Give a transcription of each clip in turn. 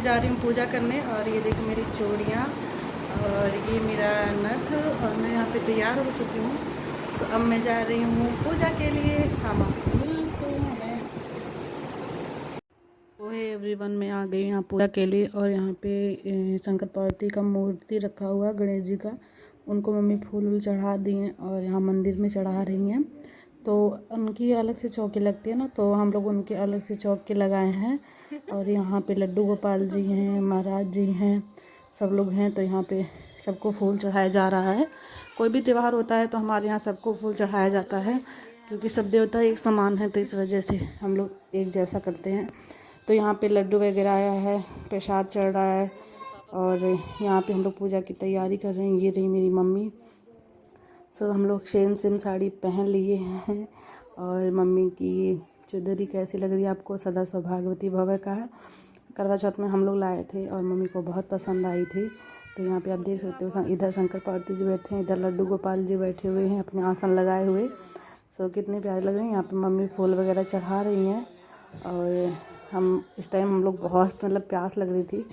मैं जा रही हूँ पूजा करने। और ये देखो मेरी चूड़ियाँ और ये मेरा नथ, और मैं यहाँ पे तैयार हो चुकी हूँ। तो अब मैं जा रही हूँ पूजा के लिए। हम आपसे मिलते हैं। ओहे एवरीवन, मैं आ गई यहाँ पूजा के लिए। और यहाँ पे शंकर पार्वती का मूर्ति रखा हुआ, गणेश जी का। उनको मम्मी फूल वूल चढ़ा दिए और यहाँ मंदिर में चढ़ा रही हैं। तो उनकी अलग से चौकी लगती है ना, तो हम लोग उनके अलग से चौकी लगाए हैं। और यहाँ पे लड्डू गोपाल जी हैं, महाराज जी हैं, सब लोग हैं। तो यहाँ पे सबको फूल चढ़ाया जा रहा है। कोई भी त्यौहार होता है तो हमारे यहाँ सबको फूल चढ़ाया जाता है, क्योंकि सब देवता एक समान है, तो इस वजह से हम लोग एक जैसा करते हैं। तो यहाँ पे लड्डू वगैरह आया है, प्रसाद चढ़ रहा है। और यहाँ पे हम लोग पूजा की तैयारी कर रहे हैं। ये रही मेरी मम्मी। सो हम लोग सेम सेम साड़ी पहन लिए हैं। और मम्मी की चुदरी कैसी लग रही है आपको? सदा सौभाग्यवती भव का है। करवा चौथ में हम लोग लाए थे और मम्मी को बहुत पसंद आई थी। तो यहाँ पे आप देख सकते हो, इधर शंकर पार्वती जी बैठे हैं, इधर लड्डू गोपाल जी बैठे हुए हैं अपने आसन लगाए हुए। सो कितने प्यारे लग रहे हैं। यहाँ पे मम्मी फूल वगैरह चढ़ा रही हैं। और हम इस टाइम हम लोग बहुत प्यास लग रही थी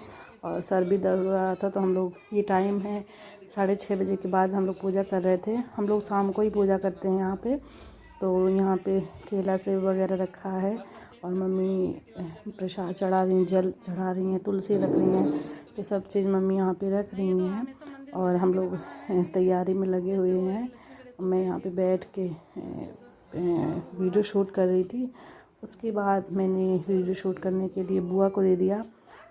और सर भी दर्द हो रहा था। तो हम लोग ये टाइम है 6:30 बजे के बाद हम लोग पूजा कर रहे थे। हम लोग शाम को ही पूजा करते हैं यहाँ पे। तो यहाँ पे केला सेब वगैरह रखा है और मम्मी प्रसाद चढ़ा रही हैं, जल चढ़ा रही हैं, तुलसी रख रही हैं। तो सब चीज़ मम्मी यहाँ पे रख रही हैं और हम लोग तैयारी में लगे हुए हैं। मैं यहाँ पे बैठ के वीडियो शूट कर रही थी। उसके बाद मैंने वीडियो शूट करने के लिए बुआ को दे दिया।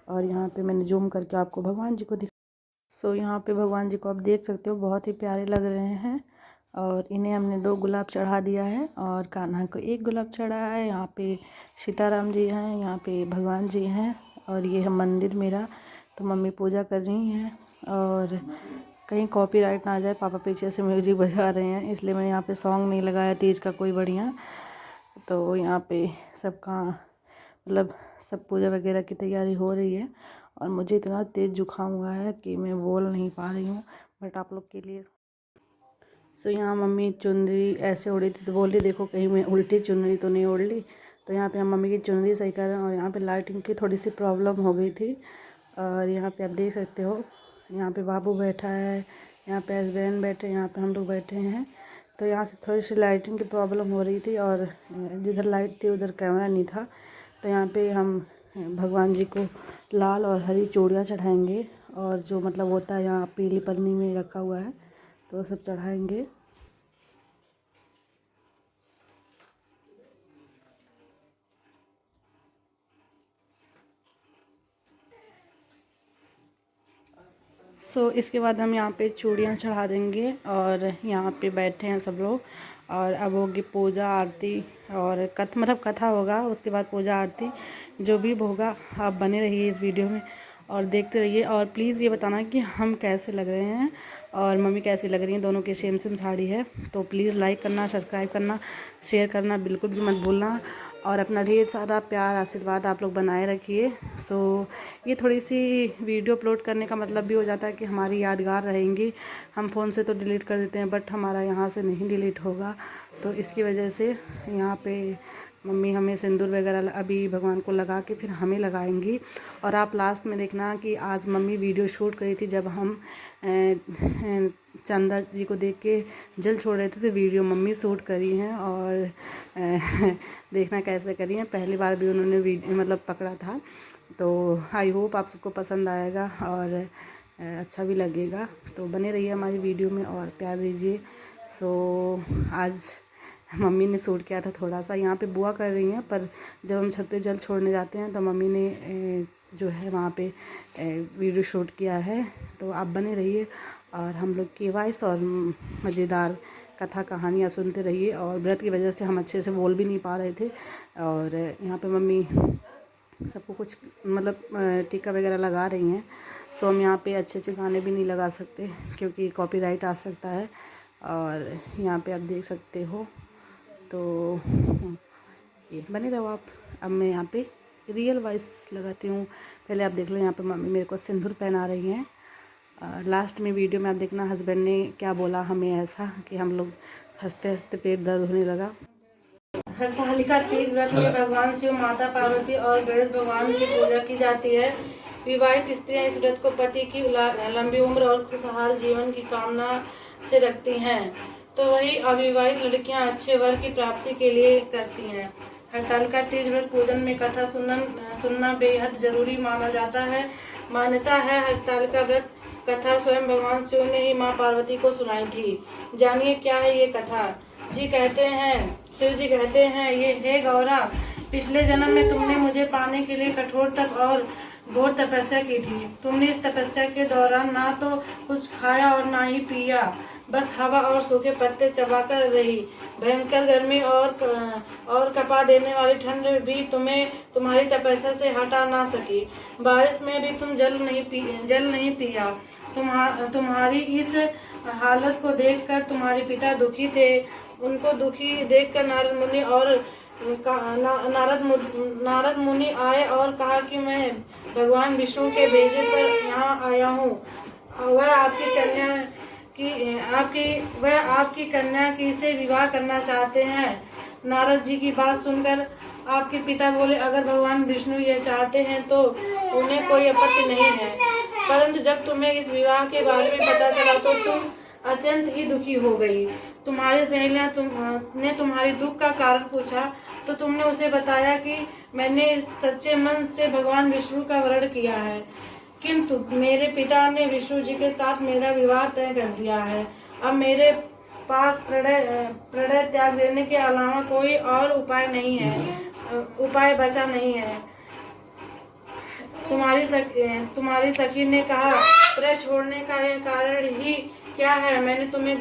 और यहाँ पे मैंने जूम करके आपको भगवान जी को दिखा। सो यहाँ पे भगवान जी को आप देख सकते हो, बहुत ही प्यारे लग रहे हैं। और इन्हें हमने 2 गुलाब चढ़ा दिया है और कान्हा को 1 गुलाब चढ़ा है। यहाँ पे सीताराम जी हैं, यहाँ पे भगवान जी हैं। और ये है मंदिर मेरा। तो मम्मी पूजा कर रही हैं। और कहीं कॉपीराइट ना आ जाए, पापा पीछे से म्यूजिक बजा रहे हैं, इसलिए मैंने यहाँ पे सॉन्ग नहीं लगाया तीज का कोई बढ़िया। तो यहाँ पे सबका सब पूजा वगैरह की तैयारी हो रही है। और मुझे इतना तेज़ जुकाम हुआ है कि मैं बोल नहीं पा रही हूँ, बट आप लोग के लिए। सो यहाँ मम्मी चुनरी ऐसे ओढ़ी थी, तो बोल रही देखो कहीं मैं उल्टी चुनरी तो नहीं ओढ़ ली। तो यहाँ पे हम मम्मी की चुनरी सही कर रहे हैं। और यहाँ पे लाइटिंग की थोड़ी सी प्रॉब्लम हो गई थी। और यहाँ पे आप देख सकते हो, यहाँ पे बाबू बैठा है, यहाँ पे हस्बैंड बैठे, यहाँ पे हम लोग बैठे हैं। तो यहाँ से थोड़ी सी लाइटिंग की प्रॉब्लम हो रही थी और जिधर लाइट थी उधर कैमरा नहीं था। तो यहाँ पे हम भगवान जी को लाल और हरी चूड़ियाँ चढ़ाएंगे। और जो होता है यहाँ पीली पन्नी में रखा हुआ है, तो सब चढ़ाएंगे। सो इसके बाद हम यहाँ पे चूड़ियाँ चढ़ा देंगे और यहाँ पे बैठे हैं सब लोग। और अब होगी पूजा आरती और कथा होगा। उसके बाद पूजा आरती जो भी होगा, आप बने रहिए इस वीडियो में और देखते रहिए। और प्लीज़ ये बताना कि हम कैसे लग रहे हैं और मम्मी कैसी लग रही हैं। दोनों की सेम सेम साड़ी है। तो प्लीज़ लाइक करना, सब्सक्राइब करना, शेयर करना बिल्कुल भी मत भूलना। और अपना ढेर सारा प्यार आशीर्वाद आप लोग बनाए रखिए। सो ये थोड़ी सी वीडियो अपलोड करने का मतलब भी हो जाता है कि हमारी यादगार रहेंगी। हम फ़ोन से तो डिलीट कर देते हैं, बट हमारा यहाँ से नहीं डिलीट होगा। तो इसकी वजह से यहाँ पे मम्मी हमें सिंदूर वगैरह अभी भगवान को लगा के फिर हमें लगाएंगी। और आप लास्ट में देखना कि आज मम्मी वीडियो शूट करी थी जब हम चंदा जी को देख के जल छोड़ रहे थे, तो वीडियो मम्मी शूट करी हैं। और देखना कैसे करी हैं, पहली बार भी उन्होंने वीडियो पकड़ा था। तो आई होप आप सबको पसंद आएगा और अच्छा भी लगेगा। तो बने रहिए हमारी वीडियो में और प्यार दीजिए। सो आज मम्मी ने शूट किया था थोड़ा सा, यहाँ पे बुआ कर रही हैं। पर जब हम छत पे जल छोड़ने जाते हैं तो मम्मी ने जो है वहाँ पे वीडियो शूट किया है। तो आप बने रहिए और हम लोग की वॉइस और मज़ेदार कथा कहानियाँ सुनते रहिए। और व्रत की वजह से हम अच्छे से बोल भी नहीं पा रहे थे। और यहाँ पे मम्मी सबको कुछ टीका वगैरह लगा रही हैं। सो हम यहाँ पे अच्छे अच्छे गाने भी नहीं लगा सकते क्योंकि कॉपीराइट आ सकता है। और यहाँ पे आप देख सकते हो। तो ये बने रहो आप। अब मैं यहाँ पे रियल वॉइस लगाती हूँ। पहले आप देख लो, यहाँ पे मम्मी मेरे को सिंदूर पहना रही हैं। लास्ट में वीडियो में आप देखना हस्बैंड ने क्या बोला हमें, ऐसा कि हम लोग हंसते हंसते पेट दर्द होने लगा। हरतालिका तीज व्रत में भगवान शिव, माता पार्वती और गणेश भगवान की पूजा की जाती है। विवाहित स्त्रियां इस व्रत को पति की लंबी उम्र और खुशहाल जीवन की कामना से रखती हैं, तो वही अविवाहित लड़कियां अच्छे वर की प्राप्ति के लिए करती हैं। हरतालिका तीज व्रत पूजन में कथा सुनना बेहद जरूरी माना जाता है। मान्यता है हरतालिका व्रत कथा स्वयं भगवान शिव ने ही मां पार्वती को सुनाई थी। जानिए क्या है ये कथा। शिव जी कहते हैं, ये हे गौरा, पिछले जन्म में तुमने मुझे पाने के लिए कठोर तप और घोर तपस्या की थी। तुमने इस तपस्या के दौरान ना तो कुछ खाया और ना ही पिया, बस हवा और सूखे पत्ते चबाकर रही। भयंकर गर्मी और कपा देने वाली ठंड भी तुम्हें तुम्हारी तपस्या से हटा ना सकी। बारिश में भी तुम जल नहीं पिया। तुम्हारी इस हालत को देखकर तुम्हारे पिता दुखी थे। उनको दुखी देखकर नारद मुनि आए और कहा कि मैं भगवान विष्णु के भेजे पर यहाँ आया हूँ। वह आपकी कन्या की से विवाह करना चाहते हैं। नारद जी की बात सुनकर आपके पिता बोले, अगर भगवान विष्णु ये चाहते हैं तो उन्हें कोई आपत्ति नहीं है, परंतु जब तुम्हें इस विवाह के बारे में पता चला तो तुम अत्यंत ही दुखी हो गई। तुम्हारी सहेलियां ने तुम्हारी दुख का कारण पूछा तो तुमने उसे बताया कि मैंने सच्चे मन से भगवान विष्णु का वरण किया है, किंतु मेरे पिता ने विष्णु जी के साथ मेरा विवाह तय कर दिया है। अब मेरे पास प्रणय त्याग देने के अलावा कोई और उपाय बचा नहीं है। तुम्हारी सखी ने कहा, प्रणय छोड़ने का यह कारण ही क्या है? मैं तुम्हें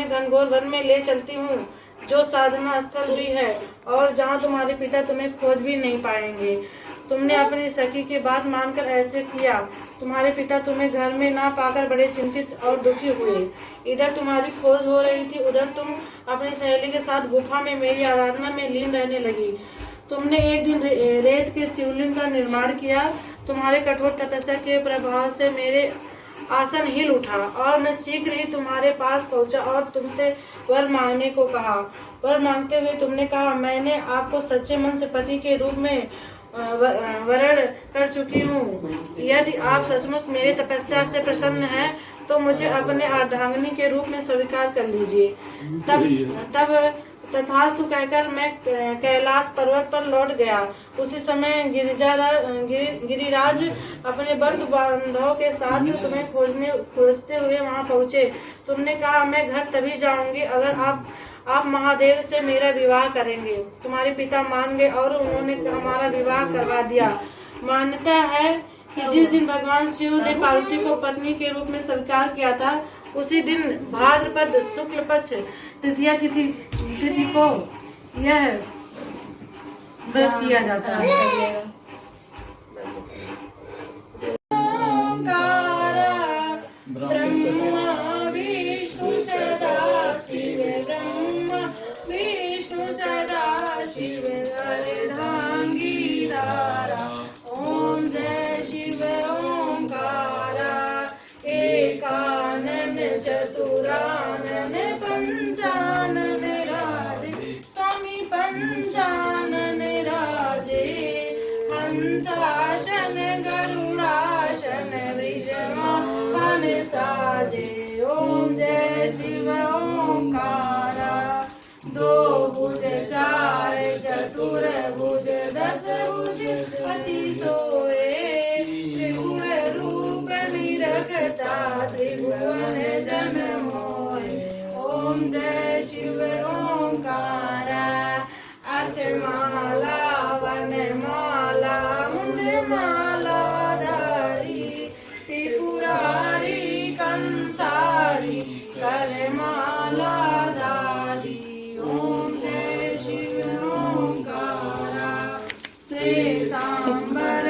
घनघोर वन में ले चलती हूँ, जो साधना स्थल भी है और जहाँ तुम्हारे पिता तुम्हें खोज भी नहीं पाएंगे। तुमने अपनी सखी की बात मानकर ऐसे किया। तुम्हारे पिता तुम्हें घर में ना पाकर बड़े चिंतित और दुखी हुए। इधर तुम्हारी खोज हो रही थी, उधर तुम अपनी सहेली के साथ गुफा में मेरी आराधना में लीन रहने लगी। तुमने एक दिन रेत के शिवलिंग का निर्माण किया। तुम्हारे कठोर तपस्या के प्रभाव से मेरे आसन हिल उठा और मैं शीघ्र ही तुम्हारे पास पहुंचा और तुमसे वर मांगने को कहा। वर मांगते हुए तुमने कहा, मैंने आपको सच्चे मन से पति के रूप में वरण कर चुकी हूँ। यदि आप सचमुच मेरे तपस्या से प्रसन्न हैं तो मुझे अपने अर्धांगिनी के रूप में स्वीकार कर लीजिए। तब तथास्तु कहकर मैं कैलाश पर्वत पर लौट गया। उसी समय गिरिराज अपने बंधु बांधवों के साथ तुम्हें खोजते हुए वहां पहुँचे। तुमने कहा, मैं घर तभी जाऊंगी अगर आप महादेव से मेरा विवाह करेंगे। तुम्हारे पिता मान गए और उन्होंने हमारा विवाह करवा दिया। मान्यता है कि जिस दिन भगवान शिव ने पार्वती को पत्नी के रूप में स्वीकार किया था, उसी दिन भाद्रपद शुक्ल पक्ष तृतीया तिथि को यह व्रत किया जाता है। चतुरानन पंचानन राजे, स्वामी पंचानन राजे, हंसासन गरुड़ासन वृषभान साजे। ओम जय शिव ओंकारा। दो भुज चार चतुर भुज दस भुज अति सोए, त्रिभुवन रूप निरखता त्रिभुवन जन मोहे। ओम जय शिव ओंकारा। अक्षमाला वनमाला मुंडमाला धारी, त्रिपुरारी कंसारी करमाला धारी। ओम जय शिव ओंकारा। श्वेतांबर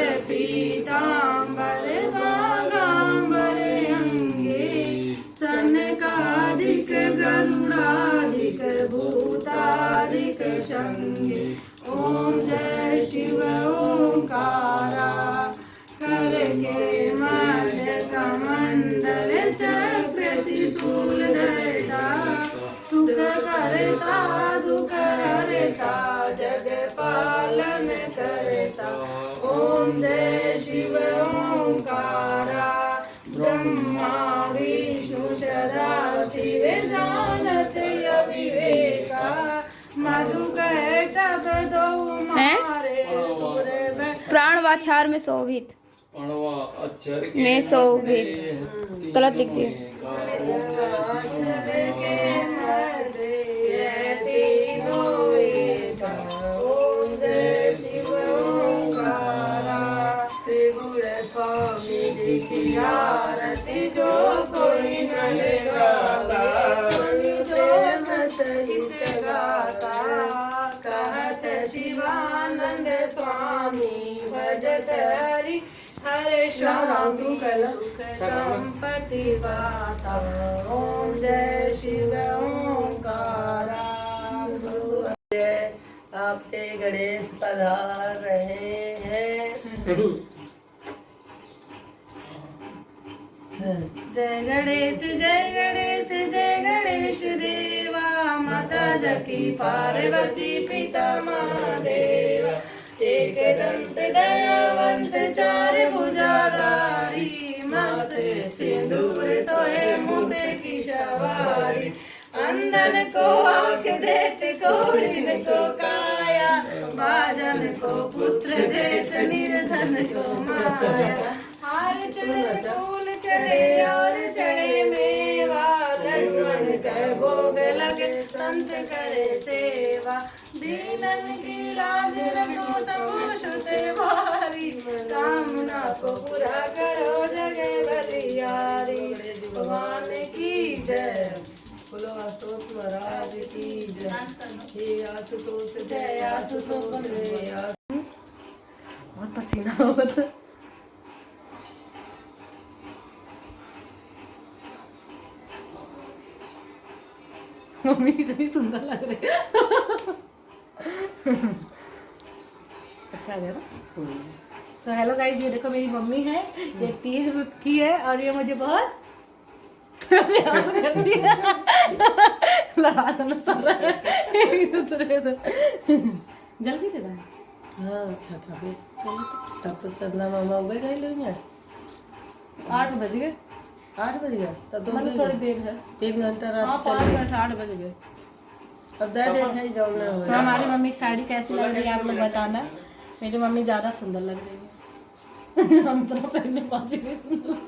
जय शिव ओंकारा ब्रह्मा विष्णु सदा शिव जानत अविवेका मधुकर दो मारे प्राण वाचार में शोभित में शोभित गलत लिख दिया। आरती जो कोई गाता कहत शिवानंद स्वामी भजत हरि हरे श्याम सुख संपत्ति पाता। ओम जय शिव ओंकारा। आपके गणेश पधार रहे हैं। जय गणेश जय गणेश जय गणेश देवा माता जकी पार्वती पिता महादेवा एक दंत दयावंत चार भुजाधारी माथे सिंदूर सोहे मुझे की सवारी अंधन को आँख देत कोढ़िन को काया बाजन को पुत्र देत निर्धन को माया हार चढ़े फूल चढ़े और चढ़े मेवा लड्डून के भोग लगे संत करे सेवा दीनन की लाज रखो तमोशुते भारी कामना को पूरा करो जगे बलियारी भगवान की जय बोलो आशुतोष महाराज की जय। हे आशुतोष जय आशुतोष बहुत पसीना होता। मम्मी कितनी सुंदर लग रही है। अच्छा है ना। सो हेलो गाइस, ये देखो मेरी मम्मी है, ये 30 की है और ये मुझे बहुत प्यार करती है। लड़ा देना सारा एक दूसरे से। जल भी देना है। हाँ अच्छा था फिर। चलो तब तो चंदा मामा उगे गए लोग 8 बज गए। 8 बज गया तब तो मतलब थोड़ी देर है। 3 घंटा रात 5 मिनट 8 बज गए। अब दैट है जाना हो। हमारी मम्मी की साड़ी कैसी लग रही है आप लोग बताना। मेरी मम्मी ज्यादा सुंदर लग रही है। हम तो पहनने काफी सुंदर लग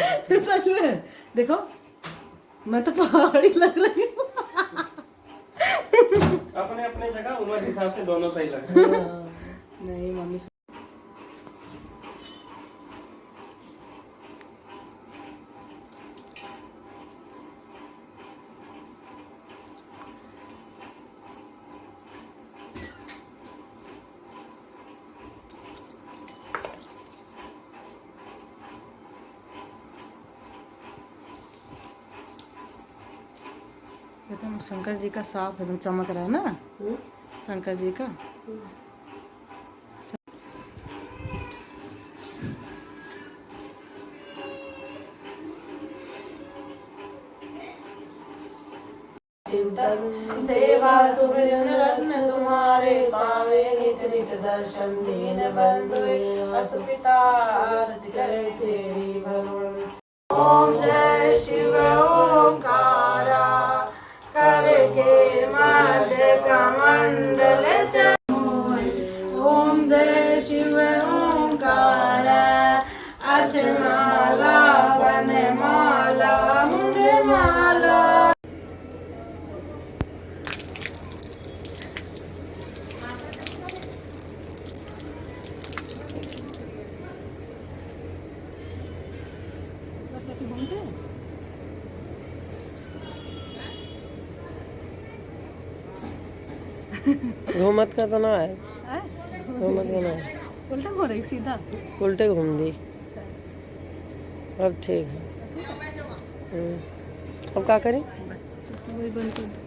रही। सच में देखो मैं तो पहाड़ी लग रही हूँ। अपने अपने जगह उम्र हिसाब से दोनों सही लग रहे हैं। नहीं मम्मी एकदम शंकर जी का साफ एकदम चमक रहा है ना। शंकर जी का सेवा सुमिरन रत्न तुम्हारे पावे नित नित दर्शन दीन बंधु असुपिता आरती करे तेरी भगवान। ओम जय शिव ओंकारा करे के मध्य कमंडल ओम जय शिव ओंकारा अक्षमाला वन माला मुंड माला। घूमत का तो ना है। घूमत का ना है। उल्टा हो रही सीधा उल्टे घूम दी। अब ठीक है। अब क्या करें? बस वही बंद कर दो।